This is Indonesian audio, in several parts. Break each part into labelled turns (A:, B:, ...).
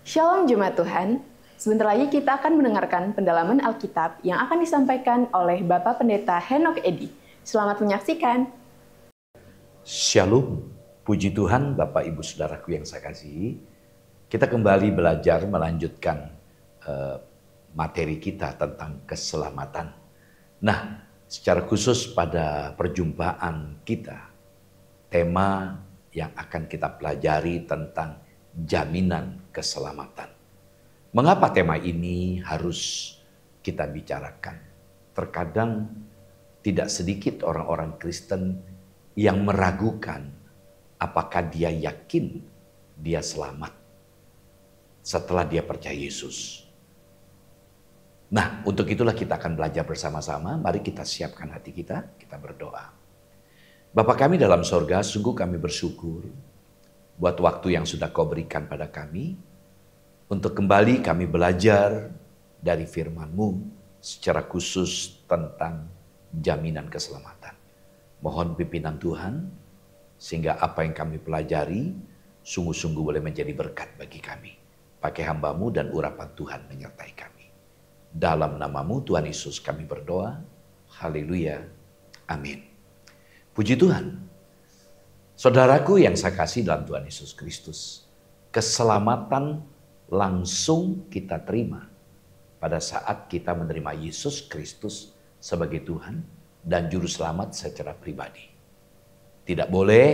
A: Shalom Jemaat Tuhan, sebentar lagi kita akan mendengarkan pendalaman Alkitab yang akan disampaikan oleh Bapak Pendeta Henok Edi. Selamat menyaksikan.
B: Shalom, puji Tuhan Bapak Ibu Saudaraku yang saya kasihi. Kita kembali belajar melanjutkan materi kita tentang keselamatan. Nah, secara khusus pada perjumpaan kita, tema yang akan kita pelajari tentang jaminan keselamatan. Mengapa tema ini harus kita bicarakan? Terkadang tidak sedikit orang-orang Kristen yang meragukan apakah dia yakin dia selamat setelah dia percaya Yesus. Nah, untuk itulah kita akan belajar bersama-sama. Mari kita siapkan hati kita berdoa. Bapa kami dalam sorga, sungguh kami bersyukur buat waktu yang sudah Kau berikan pada kami, untuk kembali kami belajar dari firman-Mu secara khusus tentang jaminan keselamatan. Mohon pimpinan Tuhan, sehingga apa yang kami pelajari sungguh-sungguh boleh menjadi berkat bagi kami. Pakai hamba-Mu dan urapan Tuhan menyertai kami. Dalam nama-Mu Tuhan Yesus kami berdoa. Haleluya. Amin. Puji Tuhan. Saudaraku yang saya kasih dalam Tuhan Yesus Kristus, keselamatan langsung kita terima pada saat kita menerima Yesus Kristus sebagai Tuhan dan Juru Selamat secara pribadi. Tidak boleh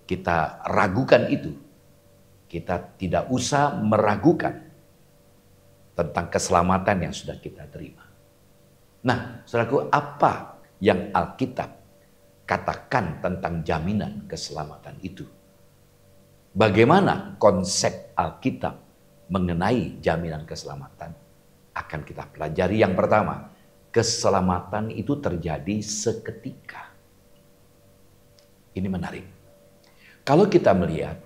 B: kita ragukan itu. Kita tidak usah meragukan tentang keselamatan yang sudah kita terima. Nah, saudaraku, apa yang Alkitab katakan tentang jaminan keselamatan itu? Bagaimana konsep Alkitab mengenai jaminan keselamatan akan kita pelajari. Yang pertama, keselamatan itu terjadi seketika. Ini menarik. Kalau kita melihat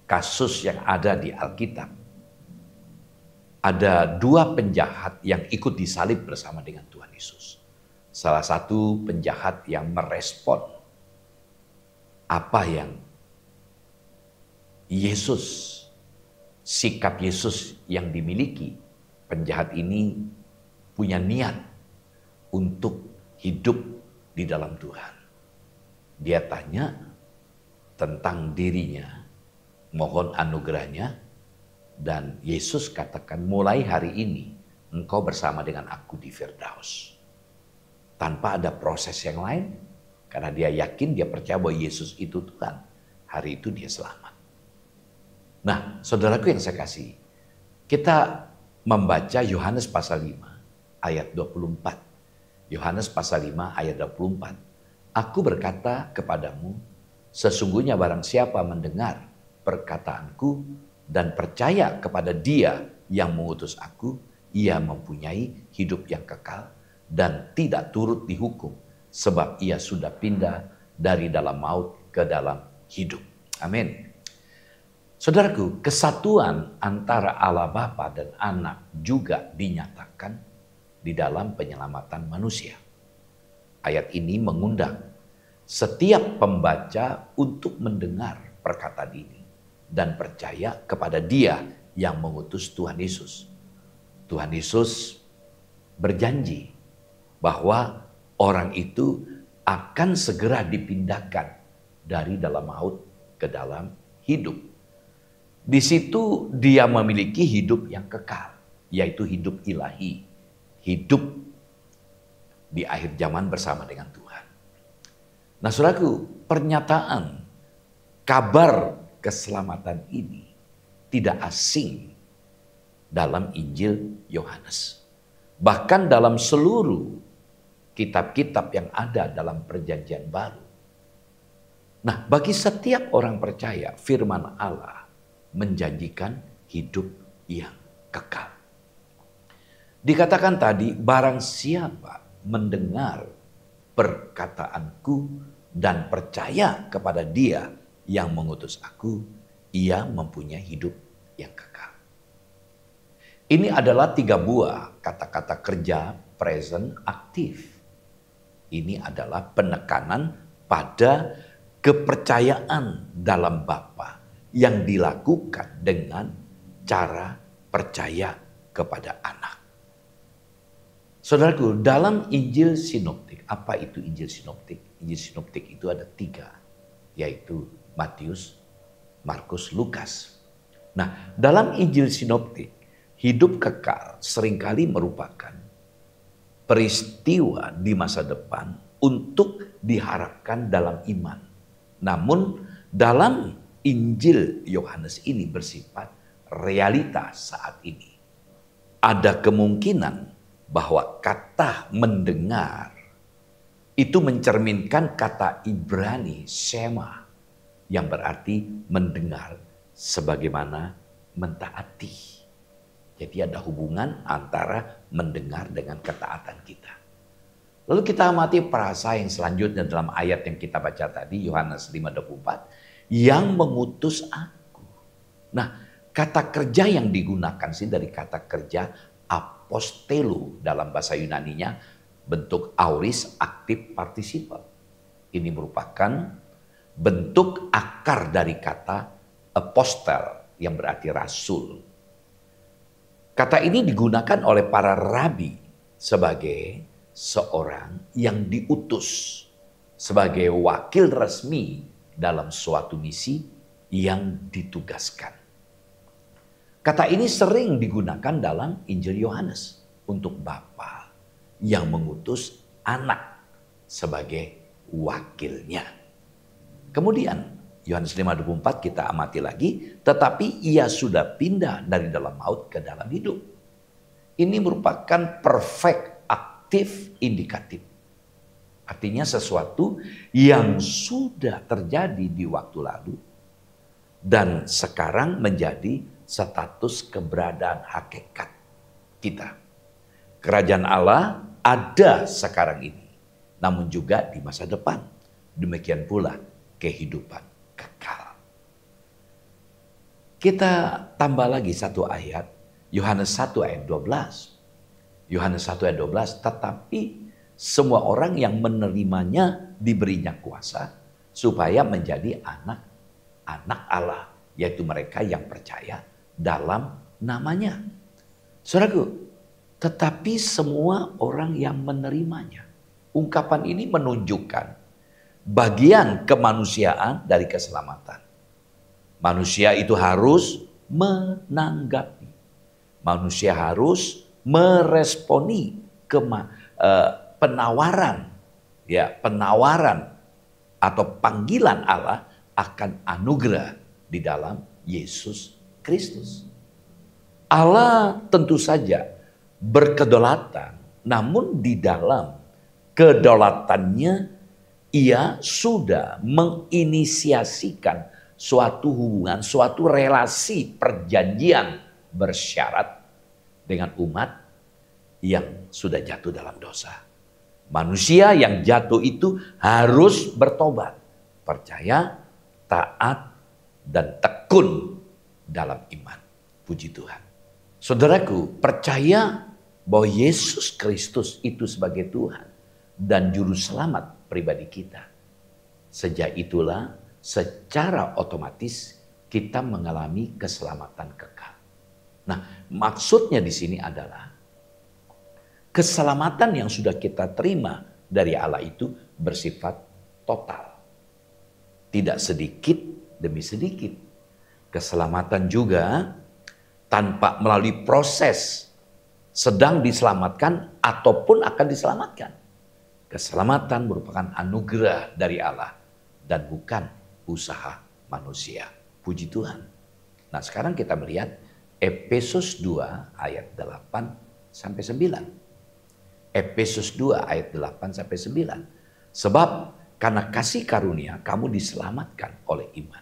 B: kasus yang ada di Alkitab, ada dua penjahat yang ikut disalib bersama dengan Tuhan Yesus. Salah satu penjahat yang merespon apa yang Yesus, sikap Yesus yang dimiliki. Penjahat ini punya niat untuk hidup di dalam Tuhan. Dia tanya tentang dirinya, mohon anugerahnya, dan Yesus katakan, mulai hari ini engkau bersama dengan aku di Firdaus. Tanpa ada proses yang lain, karena dia yakin, dia percaya bahwa Yesus itu Tuhan. Hari itu dia selamat. Nah, saudaraku yang saya kasih, kita membaca Yohanes pasal 5 ayat 24. Yohanes pasal 5 ayat 24. Aku berkata kepadamu, sesungguhnya barang siapa mendengar perkataanku dan percaya kepada Dia yang mengutus aku, ia mempunyai hidup yang kekal dan tidak turut dihukum, sebab ia sudah pindah dari dalam maut ke dalam hidup. Amin. Saudaraku, kesatuan antara Allah Bapa dan Anak juga dinyatakan di dalam penyelamatan manusia. Ayat ini mengundang setiap pembaca untuk mendengar perkataan ini dan percaya kepada Dia yang mengutus Tuhan Yesus. Tuhan Yesus berjanji bahwa orang itu akan segera dipindahkan dari dalam maut ke dalam hidup. Di situ dia memiliki hidup yang kekal, yaitu hidup ilahi, hidup di akhir zaman bersama dengan Tuhan. Nah, saudaraku, pernyataan kabar keselamatan ini tidak asing dalam Injil Yohanes. Bahkan dalam seluruh kitab-kitab yang ada dalam Perjanjian Baru. Nah, bagi setiap orang percaya, firman Allah menjanjikan hidup yang kekal. Dikatakan tadi, barang siapa mendengar perkataanku dan percaya kepada Dia yang mengutus aku, ia mempunyai hidup yang kekal. Ini adalah 3 buah kata-kata kerja present aktif. Ini adalah penekanan pada kepercayaan dalam Bapa yang dilakukan dengan cara percaya kepada anak. Saudaraku, dalam Injil Sinoptik, apa itu Injil Sinoptik? Injil Sinoptik itu ada 3, yaitu Matius, Markus, Lukas. Nah, dalam Injil Sinoptik, hidup kekal seringkali merupakan peristiwa di masa depan untuk diharapkan dalam iman. Namun, dalam Injil Yohanes ini bersifat realitas saat ini. Ada kemungkinan bahwa kata mendengar itu mencerminkan kata Ibrani shema yang berarti mendengar sebagaimana mentaati. Jadi ada hubungan antara mendengar dengan ketaatan kita. Lalu kita amati frasa yang selanjutnya dalam ayat yang kita baca tadi, Yohanes 5:24, yang mengutus aku. Nah, kata kerja yang digunakan sih dari kata kerja apostelo dalam bahasa Yunaninya bentuk aorist aktif participle. Ini merupakan bentuk akar dari kata apostel yang berarti rasul. Kata ini digunakan oleh para rabi sebagai seorang yang diutus sebagai wakil resmi dalam suatu misi yang ditugaskan. Kata ini sering digunakan dalam Injil Yohanes untuk Bapa yang mengutus anak sebagai wakilnya. Kemudian Yohanes 5:24 kita amati lagi, tetapi ia sudah pindah dari dalam maut ke dalam hidup. Ini merupakan perfect aktif indikatif. Artinya sesuatu yang sudah terjadi di waktu lalu dan sekarang menjadi status keberadaan hakikat kita. Kerajaan Allah ada sekarang ini, namun juga di masa depan. Demikian pula kehidupan kekal. Kita tambah lagi satu ayat, Yohanes 1 ayat 12. Yohanes 1 ayat 12, tetapi semua orang yang menerimanya diberinya kuasa supaya menjadi anak-anak Allah, yaitu mereka yang percaya dalam namanya. Saudaraku, tetapi semua orang yang menerimanya. Ungkapan ini menunjukkan bagian kemanusiaan dari keselamatan. Manusia itu harus menanggapi. Manusia harus meresponi penawaran atau panggilan Allah akan anugerah di dalam Yesus Kristus. Allah tentu saja berkedaulatan, namun di dalam kedaulatannya ia sudah menginisiasikan suatu hubungan, suatu relasi perjanjian bersyarat dengan umat yang sudah jatuh dalam dosa. Manusia yang jatuh itu harus bertobat, percaya, taat, dan tekun dalam iman. Puji Tuhan. Saudaraku, percaya bahwa Yesus Kristus itu sebagai Tuhan dan Juru Selamat pribadi kita. Sejak itulah secara otomatis kita mengalami keselamatan kekal. Nah, maksudnya di sini adalah keselamatan yang sudah kita terima dari Allah itu bersifat total. Tidak sedikit demi sedikit. Keselamatan juga tanpa melalui proses sedang diselamatkan ataupun akan diselamatkan. Keselamatan merupakan anugerah dari Allah dan bukan usaha manusia. Puji Tuhan. Nah, sekarang kita melihat Efesus 2 ayat 8 sampai 9. Efesus 2 ayat 8 sampai 9. Sebab karena kasih karunia kamu diselamatkan oleh iman.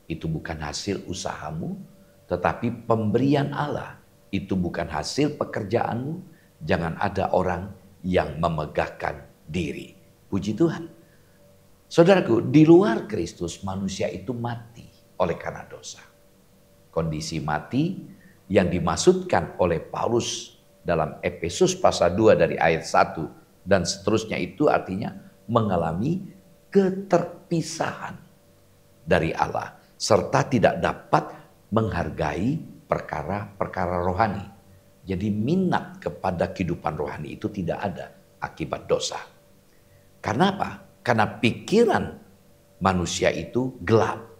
B: Itu bukan hasil usahamu, tetapi pemberian Allah. Itu bukan hasil pekerjaanmu. Jangan ada orang yang memegahkan diri. Puji Tuhan. Saudaraku, di luar Kristus manusia itu mati oleh karena dosa. Kondisi mati yang dimaksudkan oleh Paulus dalam Efesus pasal 2 dari ayat 1 dan seterusnya itu artinya mengalami keterpisahan dari Allah serta tidak dapat menghargai perkara-perkara rohani. Jadi minat kepada kehidupan rohani itu tidak ada akibat dosa. Karena apa? Karena pikiran manusia itu gelap.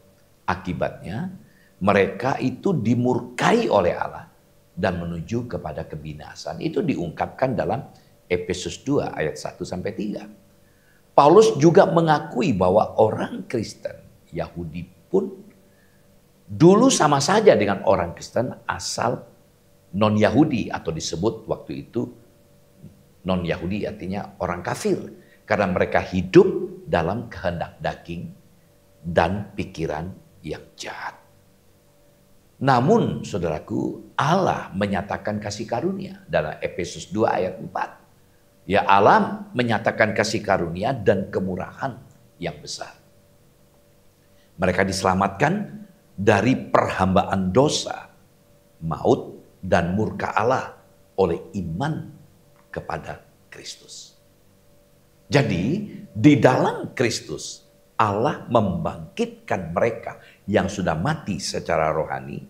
B: Akibatnya mereka itu dimurkai oleh Allah dan menuju kepada kebinasan. Itu diungkapkan dalam Efesus 2 ayat 1 sampai 3. Paulus juga mengakui bahwa orang Kristen Yahudi pun dulu sama saja dengan orang Kristen asal non-Yahudi, atau disebut waktu itu non-Yahudi artinya orang kafir. Karena mereka hidup dalam kehendak daging dan pikiran yang jahat. Namun saudaraku, Allah menyatakan kasih karunia dalam Efesus 2 ayat 4. Ya, Allah menyatakan kasih karunia dan kemurahan yang besar. Mereka diselamatkan dari perhambaan dosa, maut, dan murka Allah oleh iman kepada Kristus. Jadi di dalam Kristus Allah membangkitkan mereka yang sudah mati secara rohani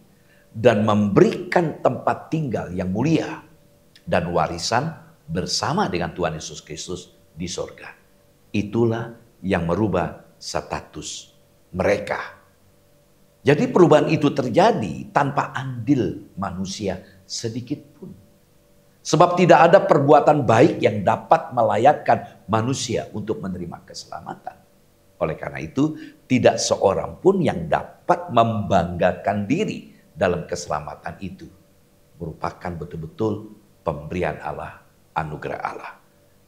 B: dan memberikan tempat tinggal yang mulia dan warisan bersama dengan Tuhan Yesus Kristus di sorga. Itulah yang merubah status mereka. Jadi perubahan itu terjadi tanpa andil manusia sedikit pun. Sebab tidak ada perbuatan baik yang dapat melayakkan manusia untuk menerima keselamatan. Oleh karena itu, tidak seorang pun yang dapat membanggakan diri dalam keselamatan itu. Merupakan betul-betul pemberian Allah, anugerah Allah.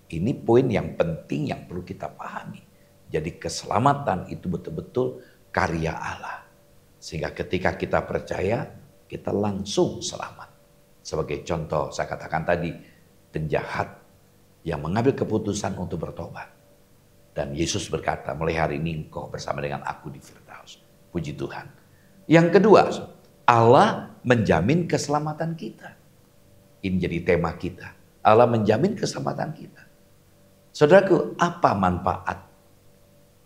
B: Ini poin yang penting yang perlu kita pahami. Jadi keselamatan itu betul-betul karya Allah. Sehingga ketika kita percaya, kita langsung selamat. Sebagai contoh, saya katakan tadi, penjahat yang mengambil keputusan untuk bertobat. Dan Yesus berkata, mulai hari ini engkau bersama dengan aku di Firdaus. Puji Tuhan. Yang kedua, Allah menjamin keselamatan kita. Ini jadi tema kita. Allah menjamin keselamatan kita. Saudaraku, apa manfaat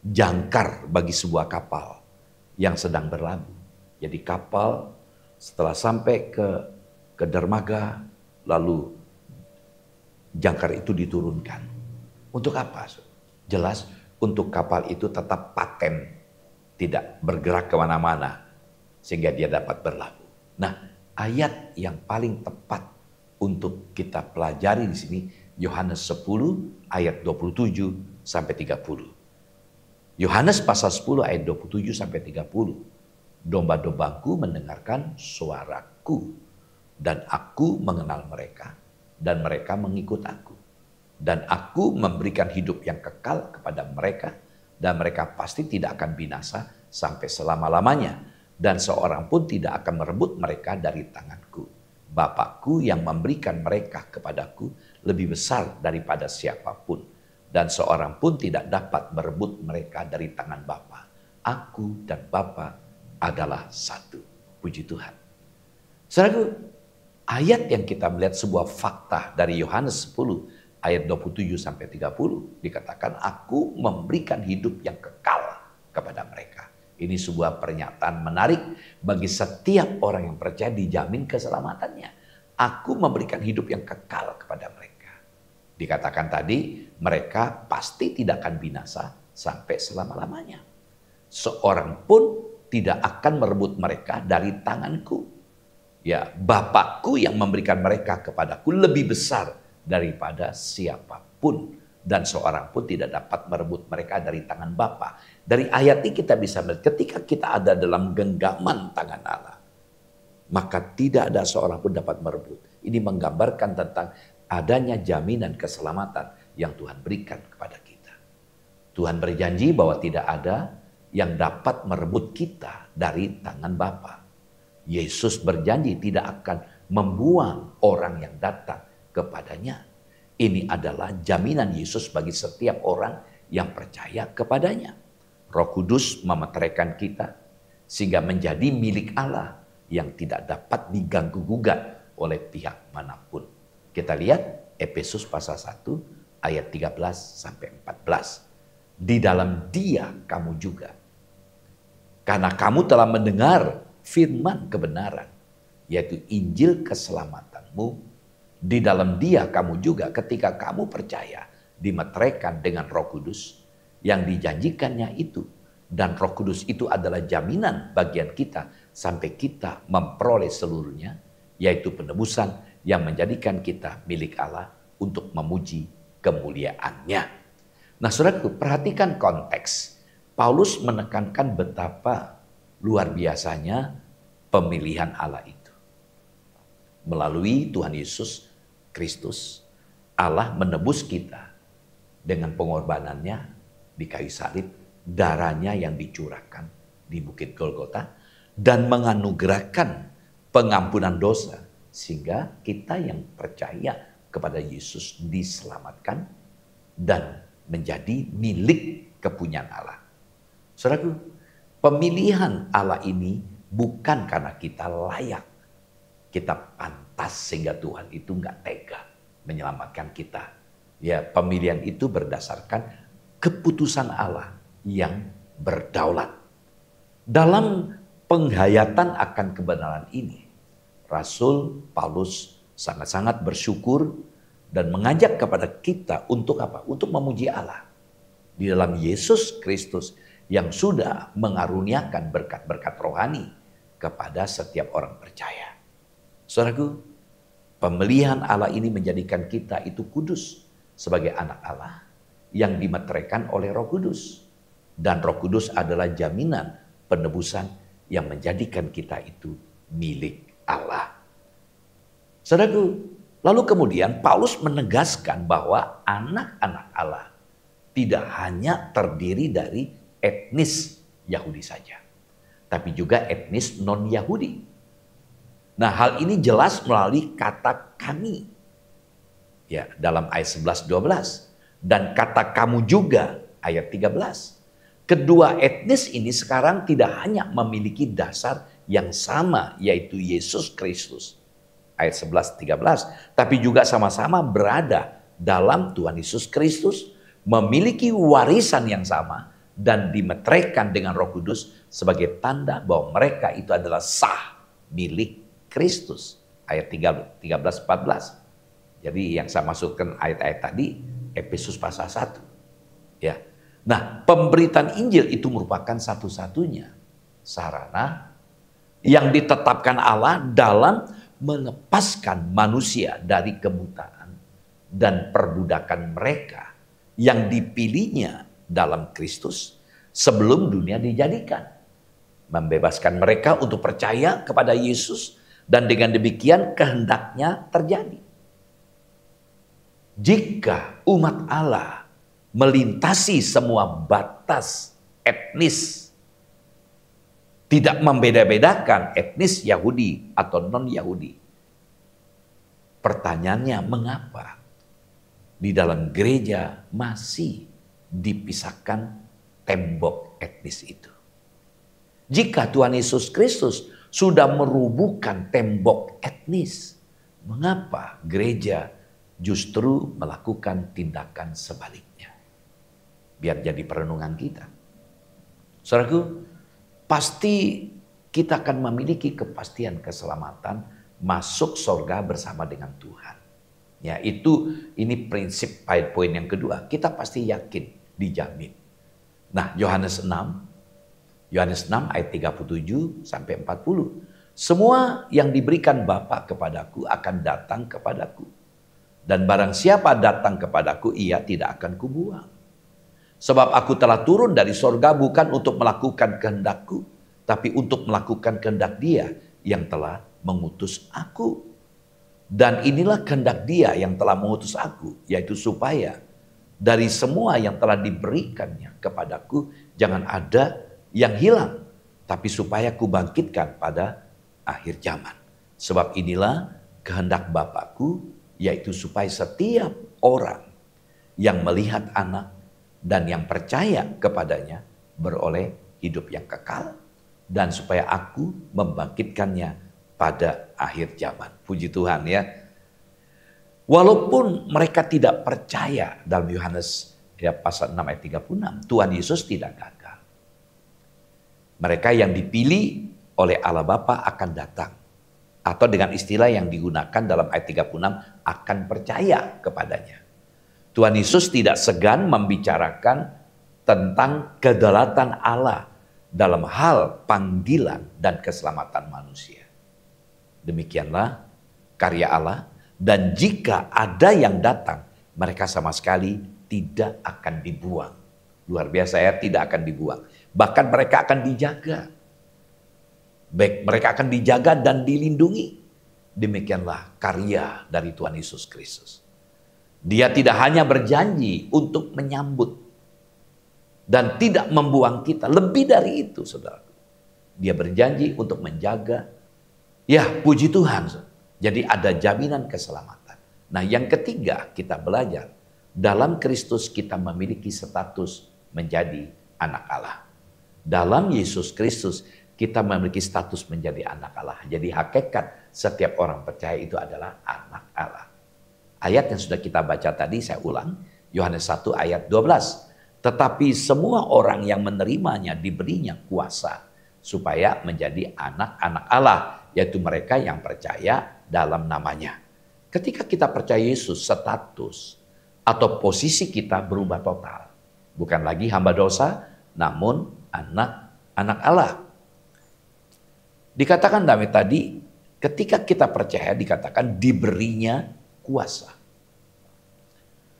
B: jangkar bagi sebuah kapal yang sedang berlabuh? Jadi kapal setelah sampai ke dermaga, lalu jangkar itu diturunkan. Untuk apa? Jelas untuk kapal itu tetap paten, tidak bergerak kemana-mana, sehingga dia dapat berlabuh. Nah, ayat yang paling tepat untuk kita pelajari di sini, Yohanes 10 ayat 27 sampai 30. Yohanes pasal 10 ayat 27 sampai 30. Domba-dombaku mendengarkan suaraku, dan aku mengenal mereka, dan mereka mengikut aku. Dan aku memberikan hidup yang kekal kepada mereka, dan mereka pasti tidak akan binasa sampai selama-lamanya. Dan seorang pun tidak akan merebut mereka dari tanganku. Bapakku yang memberikan mereka kepadaku lebih besar daripada siapapun. Dan seorang pun tidak dapat merebut mereka dari tangan Bapa. Aku dan Bapa adalah satu. Puji Tuhan. Saudaraku, ayat yang kita melihat sebuah fakta dari Yohanes 10 ayat 27 sampai 30 dikatakan aku memberikan hidup yang kekal kepada mereka. Ini sebuah pernyataan menarik bagi setiap orang yang percaya dijamin keselamatannya. Aku memberikan hidup yang kekal kepada mereka. Dikatakan tadi mereka pasti tidak akan binasa sampai selama-lamanya. Seorang pun tidak akan merebut mereka dari tanganku. Ya, Bapakku yang memberikan mereka kepadaku lebih besar daripada siapapun. Dan seorang pun tidak dapat merebut mereka dari tangan Bapa. Dari ayat ini kita bisa melihat ketika kita ada dalam genggaman tangan Allah, maka tidak ada seorang pun dapat merebut. Ini menggambarkan tentang adanya jaminan keselamatan yang Tuhan berikan kepada kita. Tuhan berjanji bahwa tidak ada yang dapat merebut kita dari tangan Bapa. Yesus berjanji tidak akan membuang orang yang datang kepadanya. Ini adalah jaminan Yesus bagi setiap orang yang percaya kepadanya. Roh Kudus memeteraikan kita sehingga menjadi milik Allah yang tidak dapat diganggu-gugat oleh pihak manapun. Kita lihat Efesus pasal 1 ayat 13 sampai 14. Di dalam Dia kamu juga. Karena kamu telah mendengar firman kebenaran yaitu Injil keselamatanmu. Di dalam Dia kamu juga ketika kamu percaya dimeteraikan dengan Roh Kudus yang dijanjikannya itu. Dan Roh Kudus itu adalah jaminan bagian kita sampai kita memperoleh seluruhnya, yaitu penebusan yang menjadikan kita milik Allah untuk memuji kemuliaan-Nya. Nah, saudaraku, perhatikan konteks. Paulus menekankan betapa luar biasanya pemilihan Allah itu. Melalui Tuhan Yesus Kristus, Allah menebus kita dengan pengorbanannya di kayu salib, darahnya yang dicurahkan di Bukit Golgota, dan menganugerahkan pengampunan dosa, sehingga kita yang percaya kepada Yesus diselamatkan dan menjadi milik kepunyaan Allah. Saudaraku, pemilihan Allah ini bukan karena kita layak, kita pantas sehingga Tuhan itu nggak tega menyelamatkan kita. Ya, pemilihan itu berdasarkan keputusan Allah yang berdaulat. Dalam penghayatan akan kebenaran ini, Rasul Paulus sangat-sangat bersyukur dan mengajak kepada kita untuk apa? Untuk memuji Allah di dalam Yesus Kristus yang sudah mengaruniakan berkat-berkat rohani kepada setiap orang percaya. Saudaraku, pemilihan Allah ini menjadikan kita itu kudus sebagai anak Allah yang dimeteraikan oleh Roh Kudus. Dan Roh Kudus adalah jaminan penebusan yang menjadikan kita itu milik Allah. Saudaraku, lalu kemudian Paulus menegaskan bahwa anak-anak Allah tidak hanya terdiri dari etnis Yahudi saja, tapi juga etnis non-Yahudi. Nah, hal ini jelas melalui kata kami. Ya, dalam ayat 11-12. Dan kata kamu juga, ayat 13. Kedua etnis ini sekarang tidak hanya memiliki dasar yang sama, yaitu Yesus Kristus. Ayat 11-13. Tapi juga sama-sama berada dalam Tuhan Yesus Kristus, memiliki warisan yang sama, dan dimeteraikan dengan Roh Kudus sebagai tanda bahwa mereka itu adalah sah milik Kristus. Ayat 13-14. Jadi yang saya masukkan ayat-ayat tadi, Efesus pasal 1. Ya. Nah, pemberitaan Injil itu merupakan satu-satunya sarana yang ditetapkan Allah dalam melepaskan manusia dari kebutaan dan perbudakan mereka yang dipilihnya dalam Kristus sebelum dunia dijadikan. Membebaskan mereka untuk percaya kepada Yesus, dan dengan demikian kehendaknya terjadi. Jika umat Allah melintasi semua batas etnis, tidak membeda-bedakan etnis Yahudi atau non-Yahudi, pertanyaannya mengapa di dalam gereja masih dipisahkan tembok etnis itu? Jika Tuhan Yesus Kristus sudah merubuhkan tembok etnis, mengapa gereja justru melakukan tindakan sebaliknya? Biar jadi perenungan kita. Saudaraku, pasti kita akan memiliki kepastian keselamatan masuk surga bersama dengan Tuhan. Ya, ini prinsip poin yang kedua. Kita pasti yakin, dijamin. Nah, Yohanes 6 ayat 37 sampai 40. Semua yang diberikan Bapa kepadaku akan datang kepadaku. Dan barang siapa datang kepadaku, ia tidak akan kubuang. Sebab aku telah turun dari sorga bukan untuk melakukan kehendakku, tapi untuk melakukan kehendak Dia yang telah mengutus aku. Dan inilah kehendak Dia yang telah mengutus aku, yaitu supaya dari semua yang telah diberikannya kepadaku, jangan ada yang hilang, tapi supaya kubangkitkan pada akhir zaman. Sebab inilah kehendak Bapakku, yaitu supaya setiap orang yang melihat anak dan yang percaya kepadanya beroleh hidup yang kekal, dan supaya aku membangkitkannya pada akhir zaman. Puji Tuhan ya. Walaupun mereka tidak percaya, dalam Yohanes pasal 6 ayat 36, Tuhan Yesus tidak gagal. Mereka yang dipilih oleh Allah Bapa akan datang Atau dengan istilah yang digunakan dalam ayat 36, akan percaya kepadanya. Tuhan Yesus tidak segan membicarakan tentang kedaulatan Allah dalam hal panggilan dan keselamatan manusia. Demikianlah karya Allah, dan jika ada yang datang, mereka sama sekali tidak akan dibuang. Luar biasa ya, tidak akan dibuang. Bahkan mereka akan dijaga. Baik, mereka akan dijaga dan dilindungi. Demikianlah karya dari Tuhan Yesus Kristus. Dia tidak hanya berjanji untuk menyambut dan tidak membuang kita. Lebih dari itu, saudara. Dia berjanji untuk menjaga. Ya, puji Tuhan. Jadi ada jaminan keselamatan. Nah, yang ketiga kita belajar. Dalam Kristus kita memiliki status menjadi anak Allah. Dalam Yesus Kristus kita memiliki status menjadi anak Allah. Jadi hakikat setiap orang percaya itu adalah anak Allah. Ayat yang sudah kita baca tadi saya ulang. Yohanes 1 ayat 12. Tetapi semua orang yang menerimanya diberinya kuasa supaya menjadi anak-anak Allah. Yaitu mereka yang percaya dalam namanya. Ketika kita percaya Yesus, status atau posisi kita berubah total. Bukan lagi hamba dosa, namun anak-anak Allah. Dikatakan David tadi, ketika kita percaya dikatakan diberinya kuasa.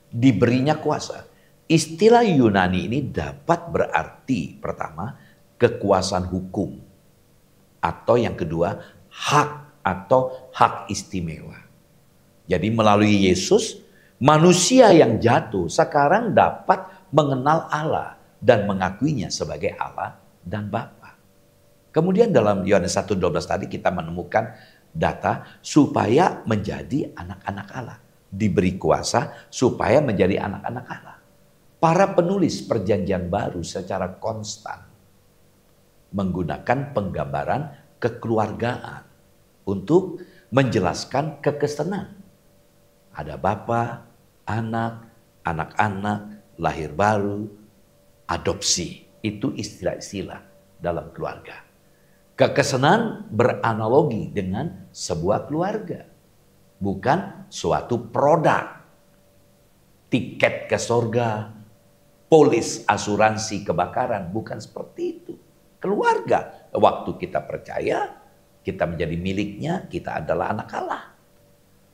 B: Diberinya kuasa. Istilah Yunani ini dapat berarti pertama kekuasaan hukum. Atau yang kedua hak atau hak istimewa. Jadi melalui Yesus manusia yang jatuh sekarang dapat mengenal Allah dan mengakuinya sebagai Allah dan Bapa. Kemudian dalam Yohanes 1:12 tadi kita menemukan data supaya menjadi anak-anak Allah. Diberi kuasa supaya menjadi anak-anak Allah. Para penulis perjanjian baru secara konstan menggunakan penggambaran kekeluargaan untuk menjelaskan kekesenan. Ada bapa, anak, anak-anak, lahir baru, adopsi. Itu istilah-istilah dalam keluarga. Kekesenan beranalogi dengan sebuah keluarga. Bukan suatu produk. Tiket ke surga, polis asuransi kebakaran. Bukan seperti itu. Keluarga. Waktu kita percaya, kita menjadi miliknya, kita adalah anak Allah.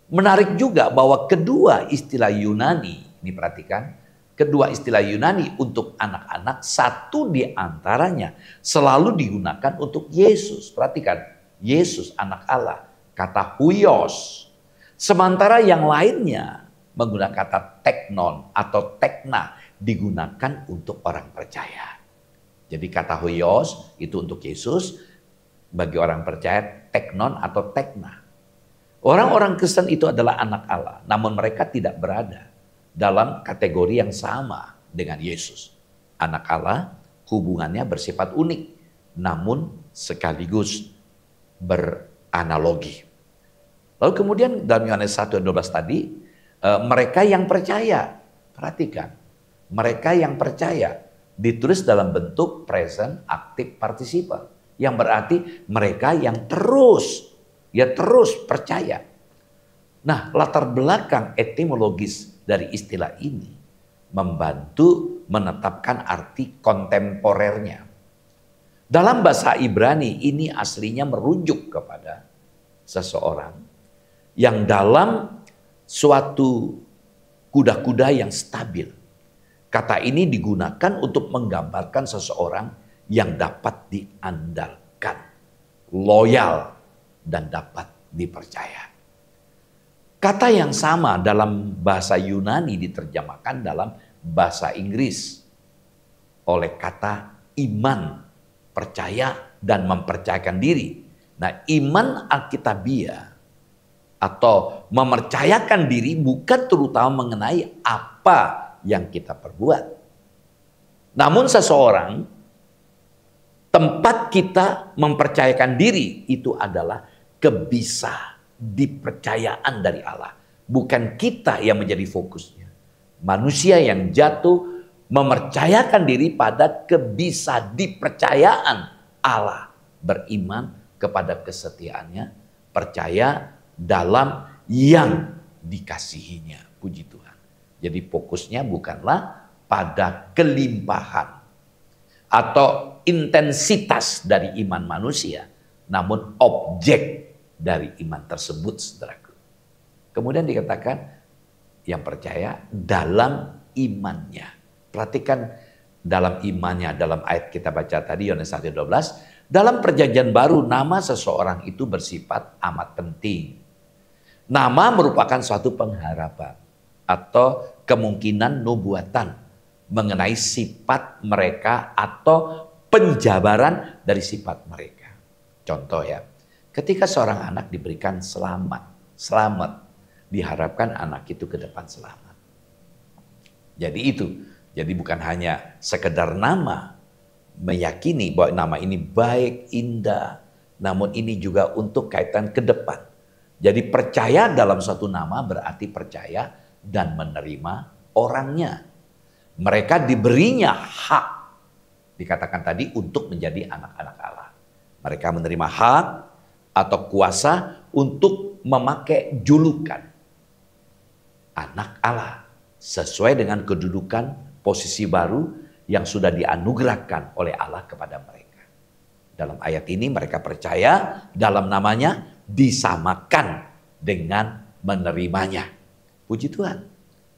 B: Menarik juga bahwa kedua istilah Yunani, ini perhatikan. Kedua istilah Yunani untuk anak-anak, satu di antaranya selalu digunakan untuk Yesus. Perhatikan, Yesus anak Allah, kata huios. Sementara yang lainnya menggunakan kata teknon atau tekna digunakan untuk orang percaya. Jadi kata huios itu untuk Yesus, bagi orang percaya teknon atau tekna. Orang-orang Kristen itu adalah anak Allah, namun mereka tidak berada dalam kategori yang sama dengan Yesus. Anak Allah hubungannya bersifat unik, namun sekaligus beranalogi. Lalu kemudian dalam Yohanes 1:12 tadi, mereka yang percaya, perhatikan, mereka yang percaya ditulis dalam bentuk present active participle, yang berarti mereka yang terus percaya. Nah, latar belakang etimologis dari istilah ini membantu menetapkan arti kontemporernya. Dalam bahasa Ibrani ini aslinya merujuk kepada seseorang yang dalam suatu kuda-kuda yang stabil. Kata ini digunakan untuk menggambarkan seseorang yang dapat diandalkan, loyal, dan dapat dipercaya. Kata yang sama dalam bahasa Yunani diterjemahkan dalam bahasa Inggris oleh kata iman, percaya dan mempercayakan diri. Nah, iman alkitabiah atau mempercayakan diri bukan terutama mengenai apa yang kita perbuat. Namun seseorang, tempat kita mempercayakan diri itu adalah dipercayaan dari Allah. Bukan kita yang menjadi fokusnya. Manusia yang jatuh mempercayakan diri pada dipercayaan Allah. Beriman kepada kesetiaannya, percaya dalam yang dikasihinya. Puji Tuhan. Jadi fokusnya bukanlah pada kelimpahan atau intensitas dari iman manusia, namun objek dari iman tersebut, saudaraku. Kemudian dikatakan yang percaya dalam imannya. Perhatikan dalam imannya, dalam ayat kita baca tadi Yohanes 1:12, dalam perjanjian baru nama seseorang itu bersifat amat penting. Nama merupakan suatu pengharapan atau kemungkinan nubuatan mengenai sifat mereka atau penjabaran dari sifat mereka. Contoh ya, ketika seorang anak diberikan selamat, diharapkan anak itu ke depan selamat. Jadi itu, jadi bukan hanya sekedar nama, meyakini bahwa nama ini baik, indah, namun ini juga untuk kaitan ke depan. Jadi percaya dalam suatu nama berarti percaya dan menerima orangnya. Mereka diberinya hak, dikatakan tadi, untuk menjadi anak-anak Allah. Mereka menerima hak atau kuasa untuk memakai julukan anak Allah sesuai dengan kedudukan posisi baru yang sudah dianugerahkan oleh Allah kepada mereka. Dalam ayat ini mereka percaya dalam namanya disamakan dengan menerimanya. Puji Tuhan.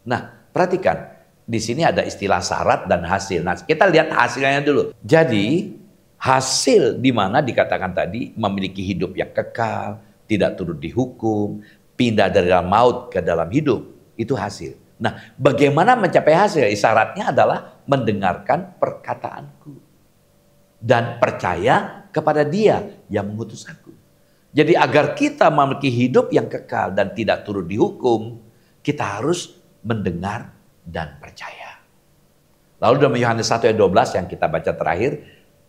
B: Nah, perhatikan. Di sini ada istilah syarat dan hasil. Nah, kita lihat hasilnya dulu. Jadi, hasil di mana dikatakan tadi memiliki hidup yang kekal, tidak turut dihukum, pindah dari dalam maut ke dalam hidup. Itu hasil. Nah, bagaimana mencapai hasil? Syaratnya adalah mendengarkan perkataanku dan percaya kepada Dia yang mengutus aku. Jadi agar kita memiliki hidup yang kekal dan tidak turut dihukum, kita harus mendengar dan percaya. Lalu dalam Yohanes 1:12 yang kita baca terakhir,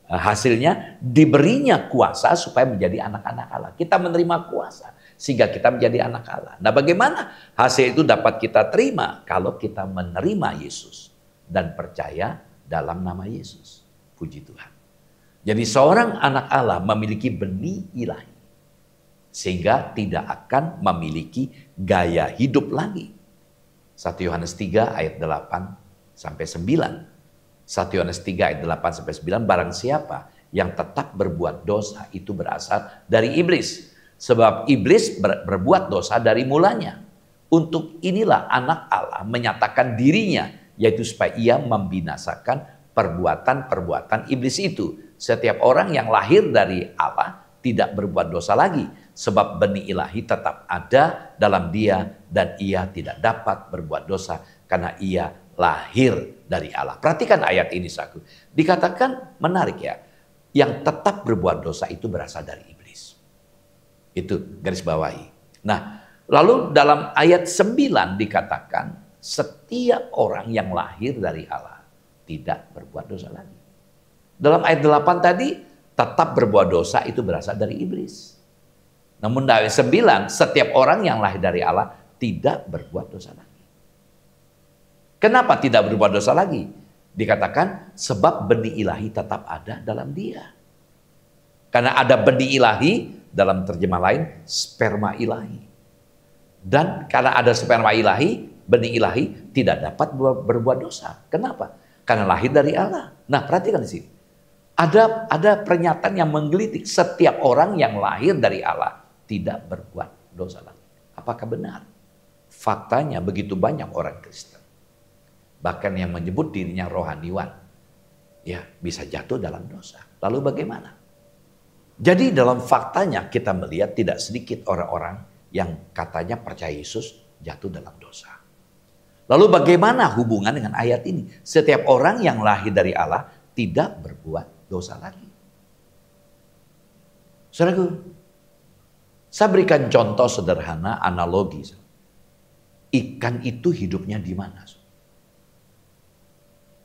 B: hasilnya diberinya kuasa supaya menjadi anak-anak Allah. Kita menerima kuasa sehingga kita menjadi anak Allah. Nah, bagaimana hasil itu dapat kita terima? Kalau kita menerima Yesus dan percaya dalam nama Yesus. Puji Tuhan. Jadi seorang anak Allah memiliki benih ilahi sehingga tidak akan memiliki gaya hidup lagi. 1 Yohanes 3 ayat 8 sampai 9. 1 Yohanes 3 ayat 8 sampai 9, barang siapa yang tetap berbuat dosa itu berasal dari iblis. Sebab iblis berbuat dosa dari mulanya. Untuk inilah anak Allah menyatakan dirinya, yaitu supaya ia membinasakan perbuatan-perbuatan iblis itu. Setiap orang yang lahir dari Allah tidak berbuat dosa lagi, sebab benih ilahi tetap ada dalam dia dan ia tidak dapat berbuat dosa karena ia lahir dari Allah. Perhatikan ayat ini, saudaraku. Dikatakan menarik ya, yang tetap berbuat dosa itu berasal dari iblis. Itu garis bawahi. Nah, lalu dalam ayat 9 dikatakan setiap orang yang lahir dari Allah tidak berbuat dosa lagi. Dalam ayat 8 tadi tetap berbuat dosa itu berasal dari iblis. Namun dari 9, setiap orang yang lahir dari Allah tidak berbuat dosa lagi. Kenapa tidak berbuat dosa lagi? Dikatakan sebab benih ilahi tetap ada dalam dia. Karena ada benih ilahi, dalam terjemah lain sperma ilahi. Dan karena ada sperma ilahi, benih ilahi tidak dapat berbuat dosa. Kenapa? Karena lahir dari Allah. Nah, perhatikan di sini. Ada pernyataan yang menggelitik. Setiap orang yang lahir dari Allah tidak berbuat dosa lagi. Apakah benar? Faktanya begitu banyak orang Kristen, bahkan yang menyebut dirinya rohaniwan, ya bisa jatuh dalam dosa. Lalu bagaimana? Jadi dalam faktanya kita melihat tidak sedikit orang-orang yang katanya percaya Yesus jatuh dalam dosa. Lalu bagaimana hubungan dengan ayat ini? Setiap orang yang lahir dari Allah tidak berbuat dosa lagi. Saudaraku, saya berikan contoh sederhana, analogi. Ikan itu hidupnya di mana?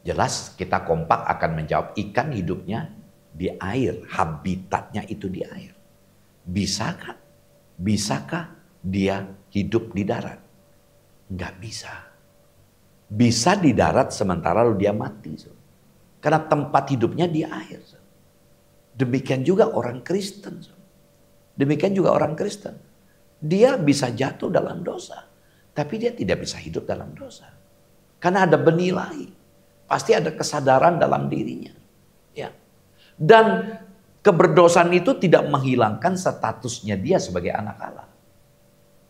B: Jelas kita kompak akan menjawab ikan hidupnya di air, habitatnya itu di air. Bisakah? Bisakah dia hidup di darat? Enggak bisa. Bisa di darat sementara lalu dia mati. Karena tempat hidupnya di air. Demikian juga orang Kristen. Demikian juga orang Kristen. Dia bisa jatuh dalam dosa, tapi dia tidak bisa hidup dalam dosa. Karena ada benih lain. Pasti ada kesadaran dalam dirinya. Ya. Dan keberdosaan itu tidak menghilangkan statusnya dia sebagai anak Allah.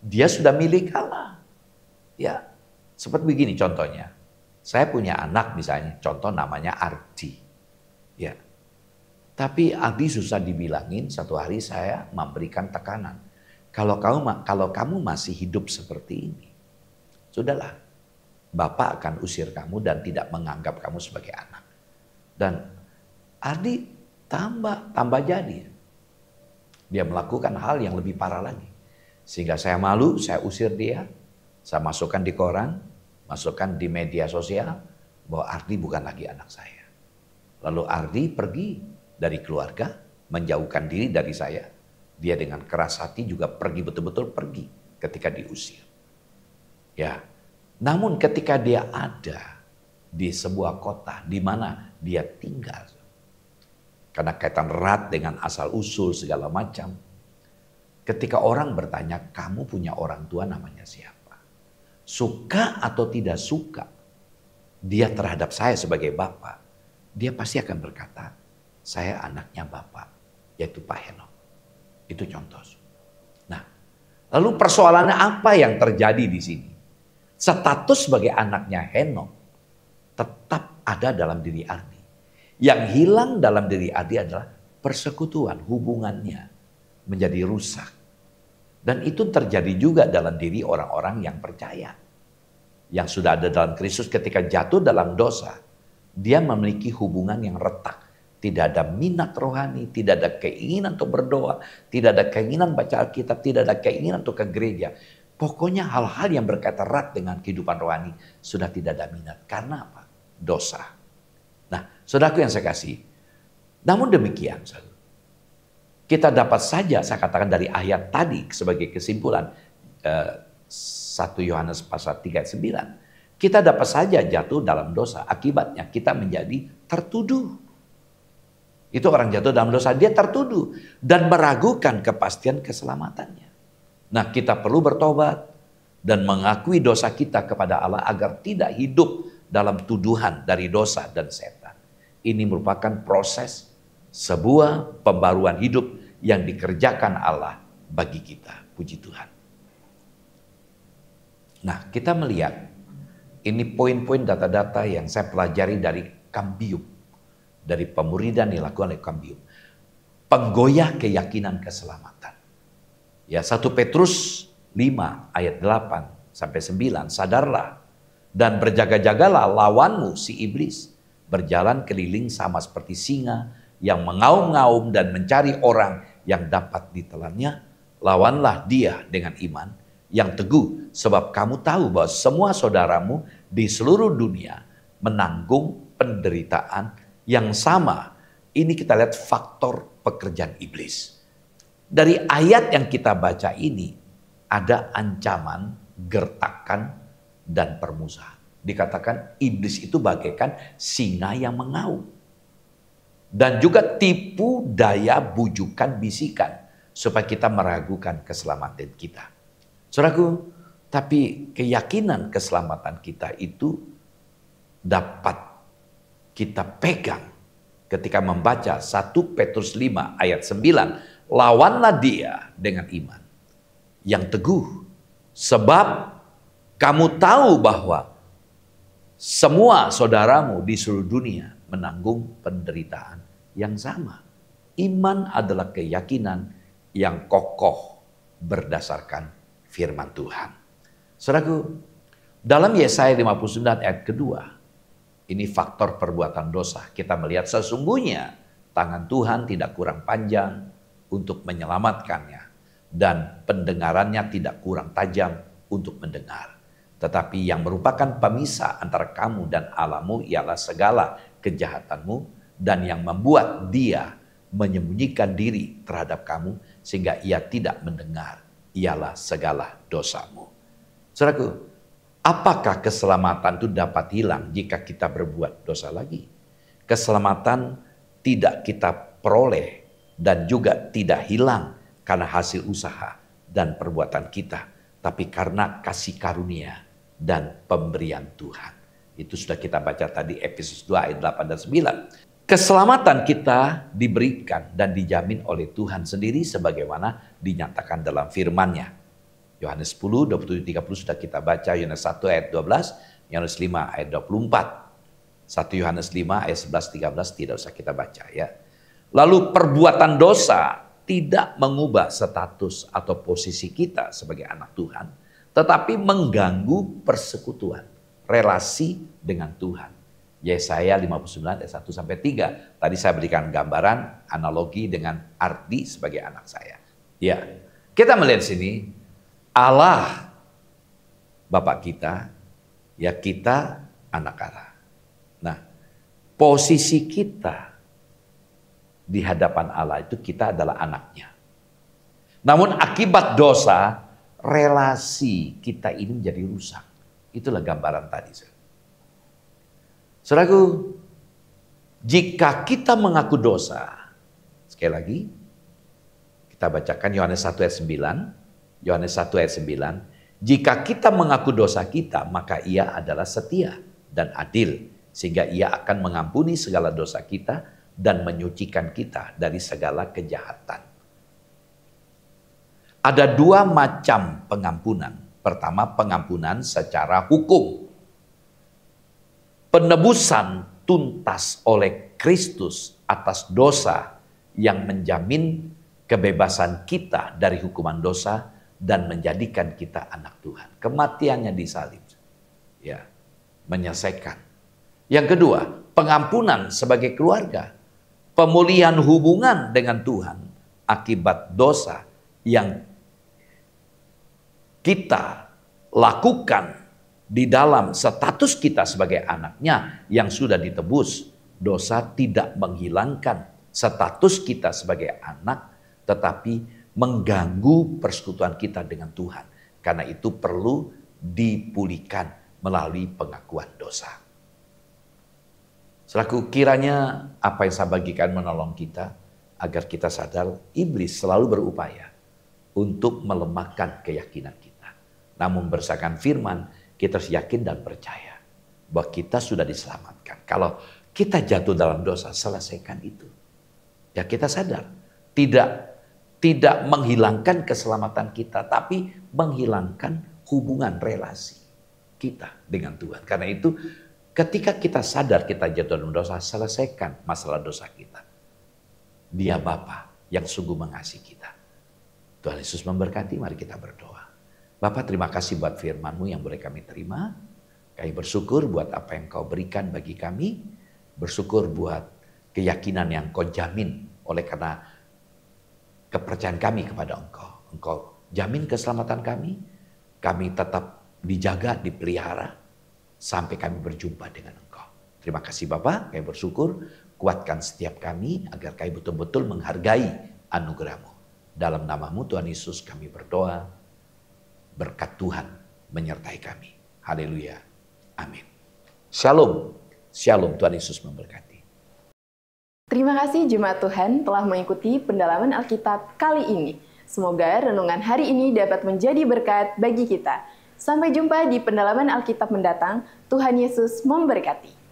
B: Dia sudah milik Allah. Ya. Seperti begini contohnya. Saya punya anak misalnya, contoh namanya Ardi. Ya. Tapi Ardi susah dibilangin, satu hari saya memberikan tekanan. Kalau kamu masih hidup seperti ini, sudahlah, Bapak akan usir kamu dan tidak menganggap kamu sebagai anak. Dan Ardi tambah jadi. Dia melakukan hal yang lebih parah lagi. Sehingga saya malu, saya usir dia, saya masukkan di koran, masukkan di media sosial, bahwa Ardi bukan lagi anak saya. Lalu Ardi pergi dari keluarga, menjauhkan diri dari saya. Dia dengan keras hati juga pergi, betul-betul pergi ketika diusir. Ya, namun ketika dia ada di sebuah kota di mana dia tinggal, karena kaitan erat dengan asal-usul segala macam, ketika orang bertanya, kamu punya orang tua namanya siapa? Suka atau tidak suka dia terhadap saya sebagai bapak, dia pasti akan berkata, saya anaknya bapak, yaitu Pak Henok. Itu contoh. Nah, lalu persoalannya apa yang terjadi di sini? Status sebagai anaknya Henok tetap ada dalam diri Ardi. Yang hilang dalam diri Ardi adalah persekutuan, hubungannya menjadi rusak. Dan itu terjadi juga dalam diri orang-orang yang percaya. Yang sudah ada dalam Kristus ketika jatuh dalam dosa, dia memiliki hubungan yang retak. Tidak ada minat rohani, tidak ada keinginan untuk berdoa, tidak ada keinginan baca Alkitab, tidak ada keinginan untuk ke gereja. Pokoknya hal-hal yang berkaitan erat dengan kehidupan rohani sudah tidak ada minat. Karena apa? Dosa. Nah, saudaraku yang saya kasih, namun demikian, kita dapat saja, saya katakan dari ayat tadi sebagai kesimpulan 1 Yohanes pasal 3 ayat 9, kita dapat saja jatuh dalam dosa. Akibatnya kita menjadi tertuduh. Itu orang jatuh dalam dosa, dia tertuduh dan meragukan kepastian keselamatannya. Nah, kita perlu bertobat dan mengakui dosa kita kepada Allah agar tidak hidup dalam tuduhan dari dosa dan setan. Ini merupakan proses sebuah pembaruan hidup yang dikerjakan Allah bagi kita. Puji Tuhan. Nah, kita melihat ini poin-poin data-data yang saya pelajari dari Cambium. Dari pemuridan yang dilakukan oleh Cambium. Penggoyah keyakinan keselamatan. Ya, 1 Petrus 5 ayat 8 sampai 9, sadarlah dan berjaga-jagalah lawanmu si iblis. Berjalan keliling sama seperti singa yang mengaum-ngaum dan mencari orang yang dapat ditelannya. Lawanlah dia dengan iman yang teguh, sebab kamu tahu bahwa semua saudaramu di seluruh dunia menanggung penderitaan yang sama. Ini kita lihat faktor pekerjaan iblis. Dari ayat yang kita baca ini ada ancaman, gertakan, dan permusuhan. Dikatakan iblis itu bagaikan singa yang mengaum. Dan juga tipu daya bujukan bisikan supaya kita meragukan keselamatan kita. Saudaraku, tapi keyakinan keselamatan kita itu dapat kita pegang ketika membaca 1 Petrus 5 ayat 9. Lawanlah dia dengan iman yang teguh. Sebab kamu tahu bahwa semua saudaramu di seluruh dunia menanggung penderitaan yang sama. Iman adalah keyakinan yang kokoh berdasarkan firman Tuhan. Saudaraku, dalam Yesaya 59 ayat kedua, ini faktor perbuatan dosa. Kita melihat sesungguhnya tangan Tuhan tidak kurang panjang untuk menyelamatkannya. Dan pendengarannya tidak kurang tajam untuk mendengar. Tetapi yang merupakan pemisah antara kamu dan Allahmu ialah segala kejahatanmu. Dan yang membuat dia menyembunyikan diri terhadap kamu sehingga ia tidak mendengar ialah segala dosamu. Saudaraku, apakah keselamatan itu dapat hilang jika kita berbuat dosa lagi? Keselamatan tidak kita peroleh dan juga tidak hilang karena hasil usaha dan perbuatan kita, tapi karena kasih karunia dan pemberian Tuhan. Itu sudah kita baca tadi Efesus 2 ayat 8 dan 9. Keselamatan kita diberikan dan dijamin oleh Tuhan sendiri sebagaimana dinyatakan dalam firman-Nya. Yohanes 10, 27, 30 sudah kita baca, Yohanes 1 ayat 12, Yohanes 5 ayat 24. 1 Yohanes 5 ayat 11, 13 tidak usah kita baca ya. Lalu perbuatan dosa tidak mengubah status atau posisi kita sebagai anak Tuhan, tetapi mengganggu persekutuan, relasi dengan Tuhan. Yesaya 59 ayat 1 sampai 3. Tadi saya berikan gambaran analogi dengan Ardi sebagai anak saya. Ya, kita melihat sini Allah Bapak kita, ya kita anak Allah. Nah, posisi kita di hadapan Allah itu kita adalah anaknya. Namun akibat dosa, relasi kita ini menjadi rusak. Itulah gambaran tadi. Saudaraku, jika kita mengaku dosa, sekali lagi, kita bacakan Yohanes 1 ayat 9. Yohanes 1 ayat 9. Jika kita mengaku dosa kita, maka ia adalah setia dan adil. Sehingga ia akan mengampuni segala dosa kita dan menyucikan kita dari segala kejahatan. Ada dua macam pengampunan. Pertama, pengampunan secara hukum. Penebusan tuntas oleh Kristus atas dosa yang menjamin kebebasan kita dari hukuman dosa dan menjadikan kita anak Tuhan. Kematiannya di salib, ya, menyelesaikan. Yang kedua, pengampunan sebagai keluarga. Pemulihan hubungan dengan Tuhan akibat dosa yang kita lakukan di dalam status kita sebagai anaknya yang sudah ditebus. Dosa tidak menghilangkan status kita sebagai anak, tetapi mengganggu persekutuan kita dengan Tuhan. Karena itu perlu dipulihkan melalui pengakuan dosa. Selaku kiranya apa yang saya bagikan menolong kita agar kita sadar iblis selalu berupaya untuk melemahkan keyakinan kita. Namun berdasarkan firman kita harus yakin dan percaya bahwa kita sudah diselamatkan. Kalau kita jatuh dalam dosa, selesaikan itu. Ya kita sadar tidak menghilangkan keselamatan kita, tapi menghilangkan hubungan relasi kita dengan Tuhan. Karena itu ketika kita sadar kita jatuh dalam dosa, selesaikan masalah dosa kita. Dia Bapa yang sungguh mengasihi kita. Tuhan Yesus memberkati, mari kita berdoa. Bapa, terima kasih buat firman-Mu yang boleh kami terima. Kami bersyukur buat apa yang Kau berikan bagi kami. Bersyukur buat keyakinan yang Kau jamin oleh karena kepercayaan kami kepada Engkau. Engkau jamin keselamatan kami. Kami tetap dijaga, dipelihara sampai kami berjumpa dengan Engkau. Terima kasih Bapa, kami bersyukur. Kuatkan setiap kami agar kami betul-betul menghargai anugerah-Mu. Dalam nama-Mu Tuhan Yesus kami berdoa. Berkat Tuhan menyertai kami. Haleluya. Amin. Shalom. Shalom. Tuhan Yesus memberkati.
A: Terima kasih Jemaat Tuhan telah mengikuti pendalaman Alkitab kali ini. Semoga renungan hari ini dapat menjadi berkat bagi kita. Sampai jumpa di pendalaman Alkitab mendatang. Tuhan Yesus memberkati.